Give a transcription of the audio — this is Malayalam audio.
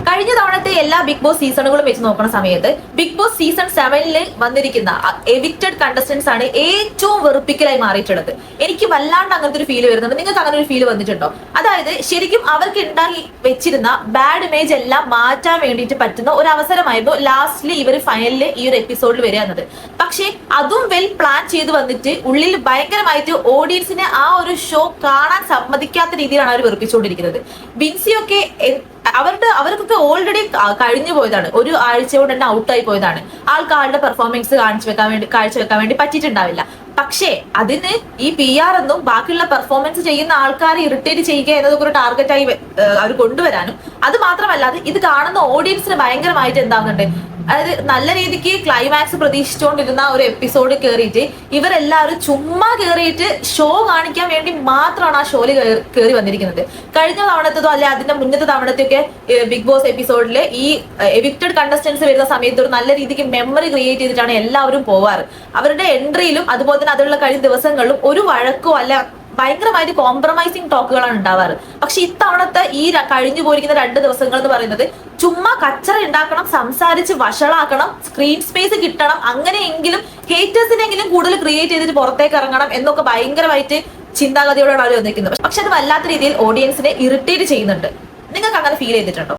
കഴിഞ്ഞ തവണത്തെ എല്ലാ ബിഗ് ബോസ് സീസണുകളും വെച്ച് നോക്കുന്ന സമയത്ത് ബിഗ് ബോസ് സീസൺ 7-ൽ വന്നിരിക്കുന്ന എവിക്റ്റഡ് കണ്ടസ്റ്റൻസ് ആണ് ഏറ്റവും വെറുപ്പിക്കലായി മാറിയിട്ടുള്ളത്. എനിക്ക് വല്ലാണ്ട് അങ്ങനത്തെ ഒരു ഫീൽ വരുന്നുണ്ട്. നിങ്ങൾക്ക് അങ്ങനെ ഒരു ഫീൽ വന്നിട്ടുണ്ടോ? അതായത് ശരിക്കും അവർക്ക് ഉണ്ടാക്കി വെച്ചിരുന്ന ബാഡ് ഇമേജ് എല്ലാം മാറ്റാൻ വേണ്ടിയിട്ട് പറ്റുന്ന ഒരു അവസരമായിരുന്നു ലാസ്റ്റില് ഇവർ ഫൈനലില് ഈ ഒരു എപ്പിസോഡിൽ വരിക എന്നത്. പക്ഷേ അതും വെൽ പ്ലാൻ ചെയ്ത് വന്നിട്ട് ഉള്ളിൽ ഭയങ്കരമായിട്ട് ഓഡിയൻസിനെ ആ ഒരു ഷോ കാണാൻ സമ്മതിക്കാത്ത രീതിയിലാണ് അവർ വെറുപ്പിച്ചുകൊണ്ടിരിക്കുന്നത്. ബിൻസിയൊക്കെ അവർക്കൊക്കെ ഓൾറെഡി കഴിഞ്ഞു പോയതാണ്. ഒരു ആഴ്ച കൊണ്ട് തന്നെ ഔട്ടായി പോയതാണ്. ആൾക്കാരുടെ പെർഫോമൻസ് കാഴ്ചവെക്കാൻ വേണ്ടി പറ്റിയിട്ടുണ്ടാവില്ല. പക്ഷേ അതിന് ഈ PR എന്നും ബാക്കിയുള്ള പെർഫോമൻസ് ചെയ്യുന്ന ആൾക്കാരെ ഇറിറ്റേറ്റ് ചെയ്യുക എന്നതൊക്കെ ഒരു ടാർഗറ്റായി അവർ കൊണ്ടുവരാനും, അത് മാത്രമല്ലാതെ ഇത് കാണുന്ന ഓഡിയൻസിന് ഭയങ്കരമായിട്ട് എന്താകുന്നുണ്ട്, അതായത് നല്ല രീതിക്ക് ക്ലൈമാക്സ് പ്രതീക്ഷിച്ചുകൊണ്ടിരുന്ന ഒരു എപ്പിസോഡ് കയറിയിട്ട് ഇവരെല്ലാവരും ചുമ്മാ കയറിയിട്ട് ഷോ കാണിക്കാൻ വേണ്ടി മാത്രമാണ് ആ ഷോയിൽ കയറി വന്നിരിക്കുന്നത്. കഴിഞ്ഞ തവണത്തതോ അല്ലെ അതിന്റെ മുന്നത്തെ തവണത്തെയൊക്കെ ബിഗ് ബോസ് എപ്പിസോഡിൽ ഈ എവിക്റ്റഡ് കണ്ടസ്റ്റൻസ് വരുന്ന സമയത്ത് ഒരു നല്ല രീതിക്ക് മെമ്മറി ക്രിയേറ്റ് ചെയ്തിട്ടാണ് എല്ലാവരും പോവാറ്. അവരുടെ എൻട്രിയിലും അതുപോലെ തന്നെ അതിലുള്ള കഴിഞ്ഞ ദിവസങ്ങളിലും ഒരു വഴക്കോ അല്ല ഭയങ്കരമായിട്ട് കോംപ്രമൈസിങ് ടോക്കുകളാണ് ഉണ്ടാവാറ്. പക്ഷെ ഇത്തവണത്തെ ഈ കഴിഞ്ഞു പോയിരിക്കുന്ന 2 ദിവസങ്ങൾ എന്ന് പറയുന്നത് ചുമ്മാ കച്ചറ ഉണ്ടാക്കണം, സംസാരിച്ച് വഷളാക്കണം, സ്ക്രീൻ സ്പേസ് കിട്ടണം, അങ്ങനെയെങ്കിലും ഹേറ്റേഴ്സിനെങ്കിലും കൂടുതൽ ക്രിയേറ്റ് ചെയ്തിട്ട് പുറത്തേക്ക് ഇറങ്ങണം എന്നൊക്കെ ഭയങ്കരമായിട്ട് ചിന്താഗതിയോടാണ് അവർ വന്നിരിക്കുന്നത്. പക്ഷെ അത് വല്ലാത്ത രീതിയിൽ ഓഡിയൻസിനെ ഇറിറ്റേറ്റ് ചെയ്യുന്നുണ്ട്. നിങ്ങൾക്ക് അങ്ങനെ ഫീൽ ചെയ്തിട്ടുണ്ടോ?